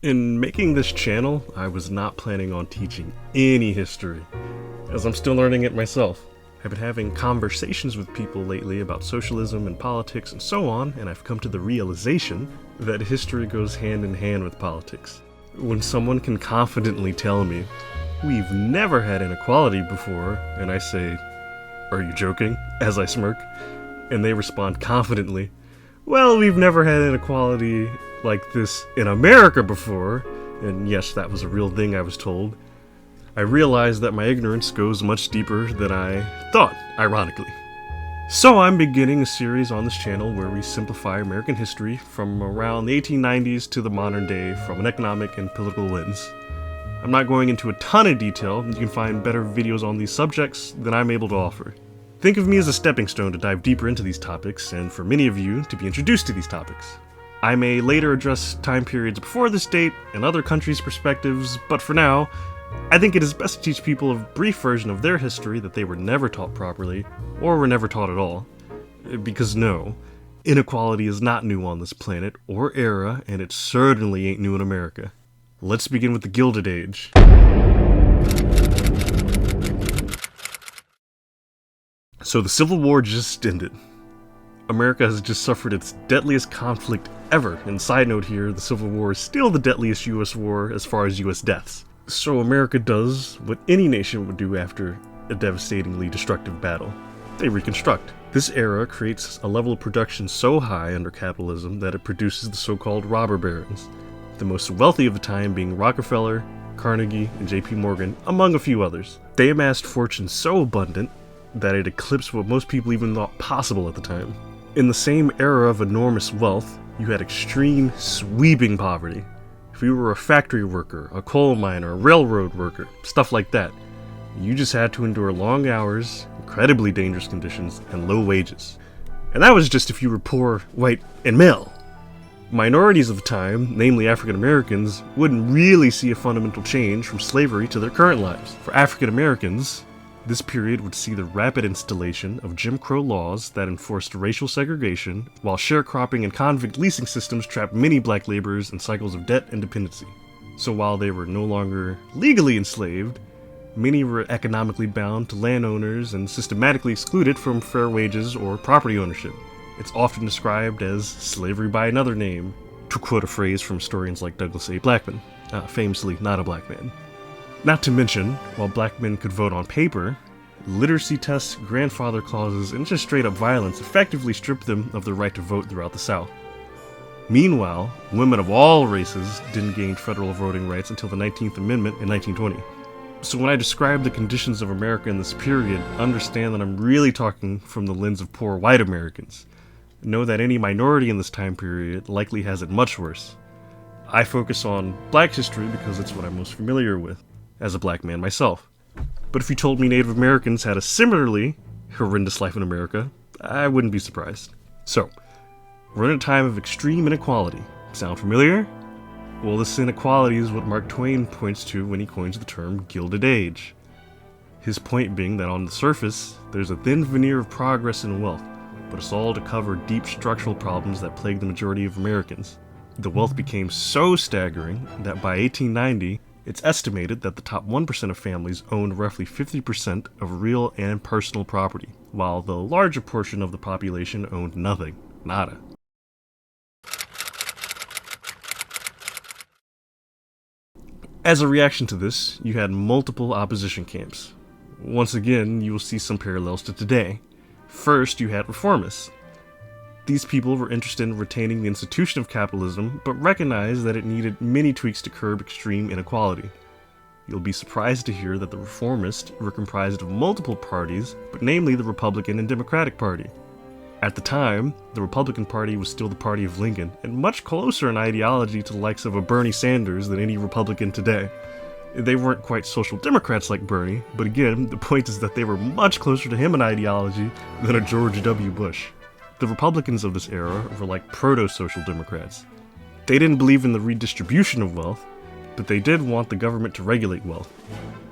In making this channel, I was not planning on teaching any history, as I'm still learning it myself. I've been having conversations with people lately about socialism and politics and so on, and I've come to the realization that history goes hand in hand with politics. When someone can confidently tell me, "We've never had inequality before," and I say, "Are you joking?" as I smirk, and they respond confidently, "Well, we've never had inequality like this in America before," and yes, that was a real thing I was told, I realized that my ignorance goes much deeper than I thought, ironically. So I'm beginning a series on this channel where we simplify American history from around the 1890s to the modern day from an economic and political lens. I'm not going into a ton of detail, you can find better videos on these subjects than I'm able to offer. Think of me as a stepping stone to dive deeper into these topics, and for many of you to be introduced to these topics. I may later address time periods before this date and other countries' perspectives, but for now, I think it is best to teach people a brief version of their history that they were never taught properly, or were never taught at all. Because no, inequality is not new on this planet or era, and it certainly ain't new in America. Let's begin with the Gilded Age. So the Civil War just ended. America has just suffered its deadliest conflict ever, and side note here, the Civil War is still the deadliest US war as far as US deaths. So America does what any nation would do after a devastatingly destructive battle. They reconstruct. This era creates a level of production so high under capitalism that it produces the so-called robber barons, the most wealthy of the time being Rockefeller, Carnegie, and JP Morgan, among a few others. They amassed fortunes so abundant that it eclipsed what most people even thought possible at the time. In the same era of enormous wealth, you had extreme, sweeping poverty. If you were a factory worker, a coal miner, a railroad worker, stuff like that, you just had to endure long hours, incredibly dangerous conditions, and low wages. And that was just if you were poor, white, and male. Minorities of the time, namely African Americans, wouldn't really see a fundamental change from slavery to their current lives. For African Americans, this period would see the rapid installation of Jim Crow laws that enforced racial segregation, while sharecropping and convict leasing systems trapped many black laborers in cycles of debt and dependency. So while they were no longer legally enslaved, many were economically bound to landowners and systematically excluded from fair wages or property ownership. It's often described as slavery by another name, to quote a phrase from historians like Douglas A. Blackmun, famously not a black man. Not to mention, while black men could vote on paper, literacy tests, grandfather clauses, and just straight up violence effectively stripped them of their right to vote throughout the South. Meanwhile, women of all races didn't gain federal voting rights until the 19th Amendment in 1920. So when I describe the conditions of America in this period, understand that I'm really talking from the lens of poor white Americans. Know that any minority in this time period likely has it much worse. I focus on black history because it's what I'm most familiar with, as a black man myself. But if you told me Native Americans had a similarly horrendous life in America, I wouldn't be surprised. So, we're in a time of extreme inequality. Sound familiar? Well, this inequality is what Mark Twain points to when he coins the term Gilded Age. His point being that on the surface, there's a thin veneer of progress and wealth, but it's all to cover deep structural problems that plague the majority of Americans. The wealth became so staggering that by 1890, it's estimated that the top 1% of families owned roughly 50% of real and personal property, while the larger portion of the population owned nothing, nada. As a reaction to this, you had multiple opposition camps. Once again, you will see some parallels to today. First, you had reformists. These people were interested in retaining the institution of capitalism, but recognized that it needed many tweaks to curb extreme inequality. You'll be surprised to hear that the reformists were comprised of multiple parties, but namely the Republican and Democratic Party. At the time, the Republican Party was still the party of Lincoln, and much closer in ideology to the likes of a Bernie Sanders than any Republican today. They weren't quite social democrats like Bernie, but again, the point is that they were much closer to him in ideology than a George W. Bush. The Republicans of this era were like proto-social democrats. They didn't believe in the redistribution of wealth, but they did want the government to regulate wealth.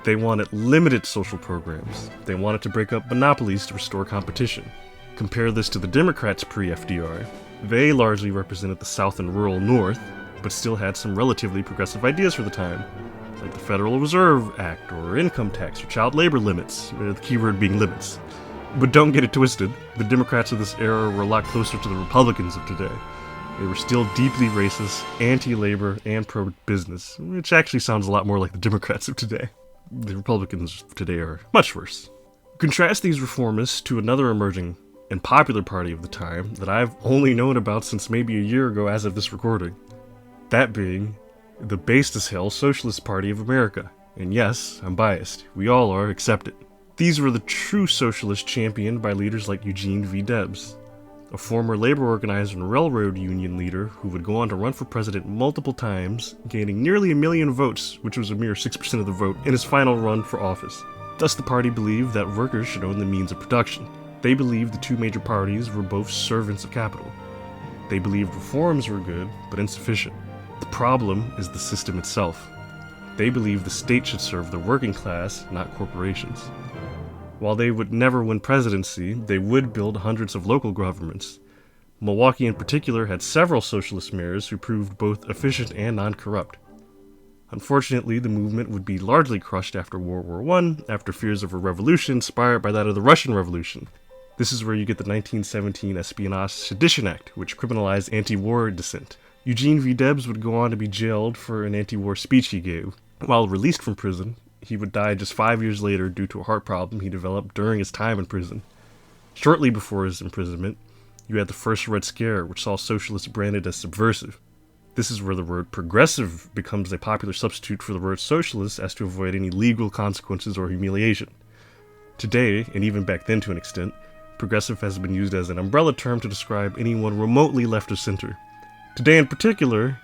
They wanted limited social programs. They wanted to break up monopolies to restore competition. Compare this to the Democrats pre-FDR. They largely represented the South and rural North, but still had some relatively progressive ideas for the time, like the Federal Reserve Act, or income tax, or child labor limits, the keyword being limits. But don't get it twisted, the Democrats of this era were a lot closer to the Republicans of today. They were still deeply racist, anti-labor, and pro-business, which actually sounds a lot more like the Democrats of today. The Republicans of today are much worse. Contrast these reformists to another emerging and popular party of the time that I've only known about since maybe a year ago as of this recording. That being the based-as-hell Socialist Party of America. And yes, I'm biased. We all are, accept it. These were the true socialists championed by leaders like Eugene V. Debs, a former labor organizer and railroad union leader who would go on to run for president multiple times, gaining nearly 1 million votes, which was a mere 6% of the vote, in his final run for office. Thus the party believed that workers should own the means of production. They believed the two major parties were both servants of capital. They believed reforms were good, but insufficient. The problem is the system itself. They believed the state should serve the working class, not corporations. While they would never win presidency, they would build hundreds of local governments. Milwaukee in particular had several socialist mayors who proved both efficient and non-corrupt. Unfortunately, the movement would be largely crushed after World War I, after fears of a revolution inspired by that of the Russian Revolution. This is where you get the 1917 Espionage Sedition Act, which criminalized anti-war dissent. Eugene V. Debs would go on to be jailed for an anti-war speech he gave. While released from prison, he would die just 5 years later due to a heart problem he developed during his time in prison. Shortly before his imprisonment, you had the first Red Scare, which saw socialists branded as subversive. This is where the word progressive becomes a popular substitute for the word socialist as to avoid any legal consequences or humiliation. Today, and even back then to an extent, progressive has been used as an umbrella term to describe anyone remotely left of center. Today in particular,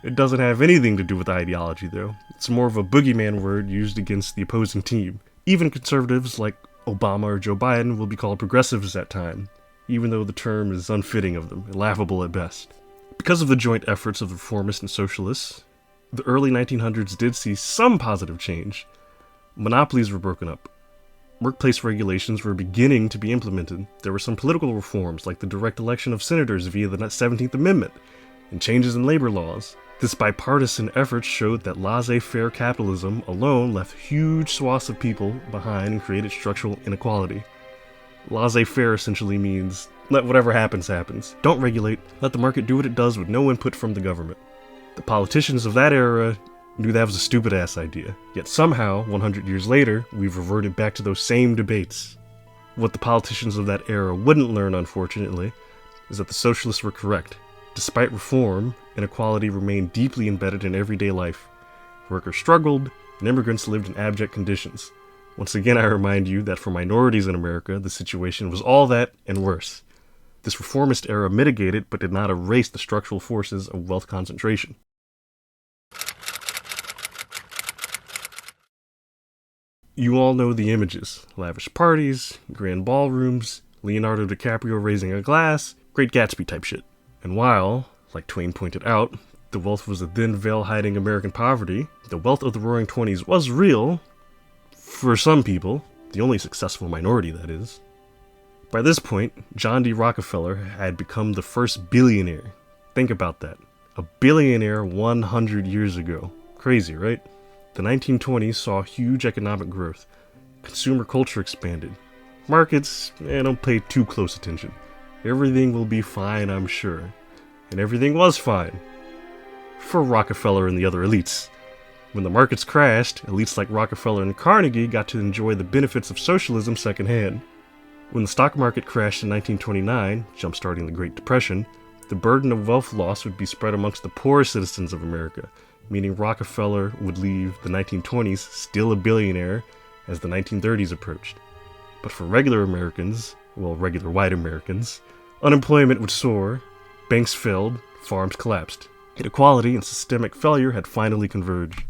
it doesn't have anything to do with ideology though. It's more of a boogeyman word used against the opposing team. Even conservatives like Obama or Joe Biden will be called progressives at that time, even though the term is unfitting of them and laughable at best. Because of the joint efforts of the reformists and socialists, the early 1900s did see some positive change. Monopolies were broken up. Workplace regulations were beginning to be implemented. There were some political reforms like the direct election of senators via the 17th Amendment and changes in labor laws. This bipartisan effort showed that laissez-faire capitalism alone left huge swaths of people behind and created structural inequality. Laissez-faire essentially means let whatever happens happens. Don't regulate, let the market do what it does with no input from the government. The politicians of that era knew that was a stupid-ass idea. Yet somehow, 100 years later, we've reverted back to those same debates. What the politicians of that era wouldn't learn, unfortunately, is that the socialists were correct. Despite reform, inequality remained deeply embedded in everyday life. Workers struggled, and immigrants lived in abject conditions. Once again, I remind you that for minorities in America, the situation was all that and worse. This reformist era mitigated but did not erase the structural forces of wealth concentration. You all know the images: lavish parties, grand ballrooms, Leonardo DiCaprio raising a glass, Great Gatsby type shit. And while, like Twain pointed out, the wealth was a thin veil hiding American poverty, the wealth of the Roaring Twenties was real, for some people, the only successful minority that is. By this point, John D. Rockefeller had become the first billionaire. Think about that. A billionaire 100 years ago. Crazy, right? The 1920s saw huge economic growth. Consumer culture expanded. Markets, don't pay too close attention. Everything will be fine, I'm sure. And everything was fine. For Rockefeller and the other elites. When the markets crashed, elites like Rockefeller and Carnegie got to enjoy the benefits of socialism secondhand. When the stock market crashed in 1929, jump-starting the Great Depression, the burden of wealth loss would be spread amongst the poor citizens of America, meaning Rockefeller would leave the 1920s still a billionaire as the 1930s approached. But for regular Americans, well, regular white Americans, unemployment would soar, banks failed, farms collapsed. Inequality and systemic failure had finally converged.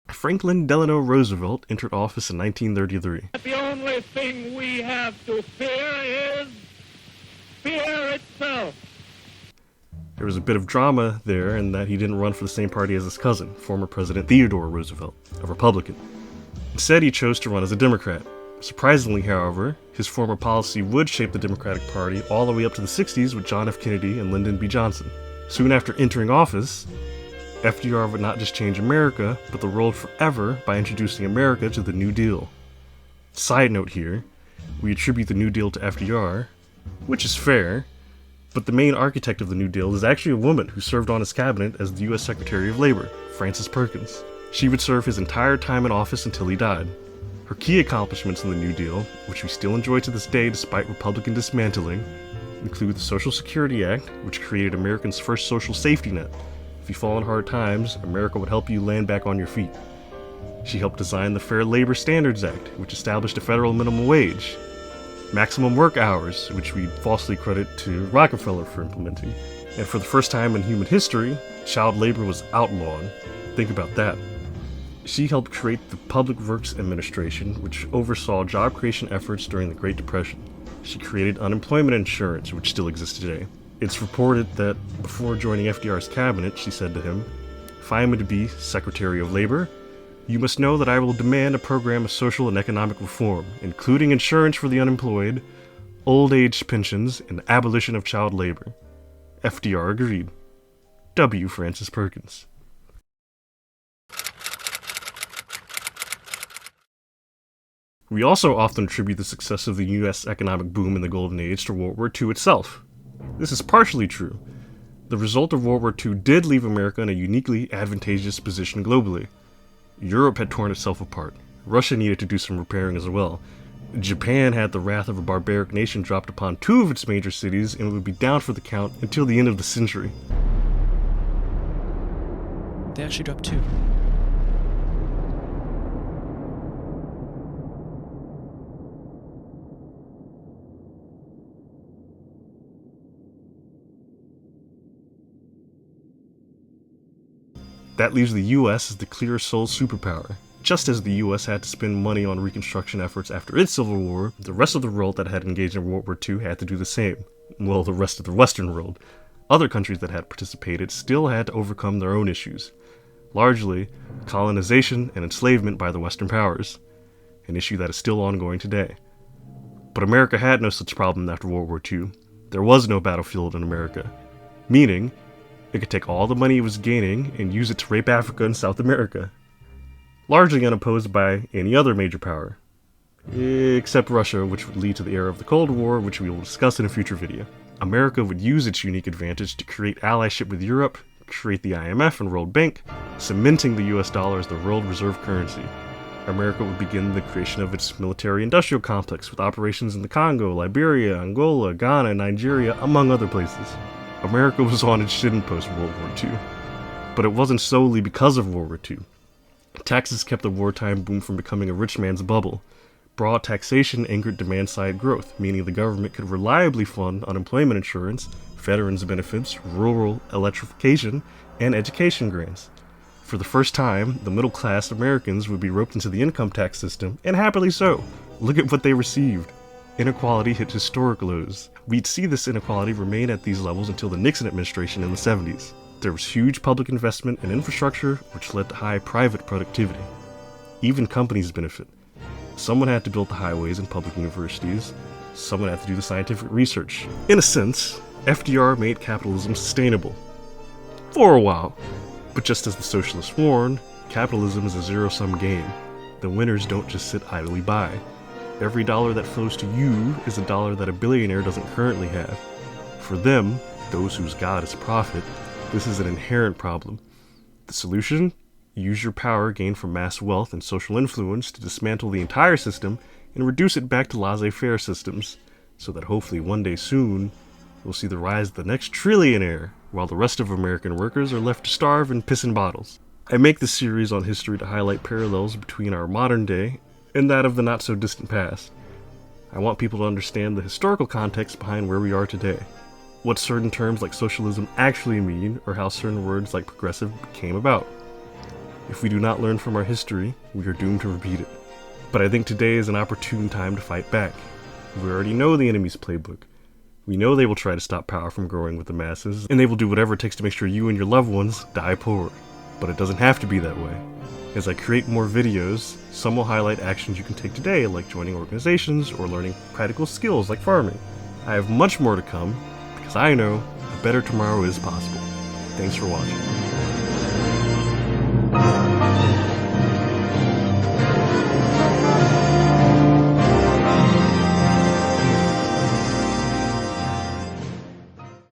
Franklin Delano Roosevelt entered office in 1933. The only thing we have to fear is fear itself. There was a bit of drama there in that he didn't run for the same party as his cousin, former President Theodore Roosevelt, a Republican. Instead, he chose to run as a Democrat. Surprisingly, however, his former policy would shape the Democratic Party all the way up to the 60s with John F. Kennedy and Lyndon B. Johnson. Soon after entering office, FDR would not just change America, but the world forever by introducing America to the New Deal. Side note here, we attribute the New Deal to FDR, which is fair, but the main architect of the New Deal is actually a woman who served on his cabinet as the U.S. Secretary of Labor, Frances Perkins. She would serve his entire time in office until he died. Her key accomplishments in the New Deal, which we still enjoy to this day despite Republican dismantling, include the Social Security Act, which created Americans' first social safety net. If you fall in hard times, America would help you land back on your feet. She helped design the Fair Labor Standards Act, which established a federal minimum wage. Maximum work hours, which we falsely credit to Rockefeller for implementing. And for the first time in human history, child labor was outlawed. Think about that. She helped create the Public Works Administration, which oversaw job creation efforts during the Great Depression. She created unemployment insurance, which still exists today. It's reported that before joining FDR's cabinet, she said to him, "If I am to be Secretary of Labor, you must know that I will demand a program of social and economic reform, including insurance for the unemployed, old age pensions, and the abolition of child labor." FDR agreed. W. Frances Perkins. We also often attribute the success of the U.S. economic boom in the Golden Age to World War II itself. This is partially true. The result of World War II did leave America in a uniquely advantageous position globally. Europe had torn itself apart. Russia needed to do some repairing as well. Japan had the wrath of a barbaric nation dropped upon two of its major cities and would be down for the count until the end of the century. They actually dropped two. That leaves the US as the clear sole superpower. Just as the US had to spend money on reconstruction efforts after its Civil War, the rest of the world that had engaged in World War II had to do the same. Well, the rest of the Western world. Other countries that had participated still had to overcome their own issues. Largely, colonization and enslavement by the Western powers, an issue that is still ongoing today. But America had no such problem after World War II. There was no battlefield in America. Meaning, it could take all the money it was gaining and use it to rape Africa and South America. Largely unopposed by any other major power. Except Russia, which would lead to the era of the Cold War, which we will discuss in a future video. America would use its unique advantage to create allyship with Europe, create the IMF and World Bank, cementing the US dollar as the world reserve currency. America would begin the creation of its military-industrial complex with operations in the Congo, Liberia, Angola, Ghana, Nigeria, among other places. America was on its shin post-World War II. But it wasn't solely because of World War II. Taxes kept the wartime boom from becoming a rich man's bubble. Broad taxation anchored demand-side growth, meaning the government could reliably fund unemployment insurance, veterans benefits, rural electrification, and education grants. For the first time, the middle-class Americans would be roped into the income tax system, and happily so. Look at what they received. Inequality hit historic lows. We'd see this inequality remain at these levels until the Nixon administration in the 70s. There was huge public investment in infrastructure, which led to high private productivity. Even companies benefit. Someone had to build the highways and public universities. Someone had to do the scientific research. In a sense, FDR made capitalism sustainable. For a while. But just as the socialists warned, capitalism is a zero-sum game. The winners don't just sit idly by. Every dollar that flows to you is a dollar that a billionaire doesn't currently have. For them, those whose god is profit, this is an inherent problem. The solution? Use your power gained from mass wealth and social influence to dismantle the entire system and reduce it back to laissez-faire systems, so that hopefully one day soon, we'll see the rise of the next trillionaire, while the rest of American workers are left to starve and piss in bottles. I make this series on history to highlight parallels between our modern day and that of the not-so-distant past. I want people to understand the historical context behind where we are today, what certain terms like socialism actually mean, or how certain words like progressive came about. If we do not learn from our history, we are doomed to repeat it. But I think today is an opportune time to fight back. We already know the enemy's playbook. We know they will try to stop power from growing with the masses, and they will do whatever it takes to make sure you and your loved ones die poor. But it doesn't have to be that way. As I create more videos, some will highlight actions you can take today, like joining organizations or learning practical skills like farming. I have much more to come, because I know a better tomorrow is possible. Thanks for watching.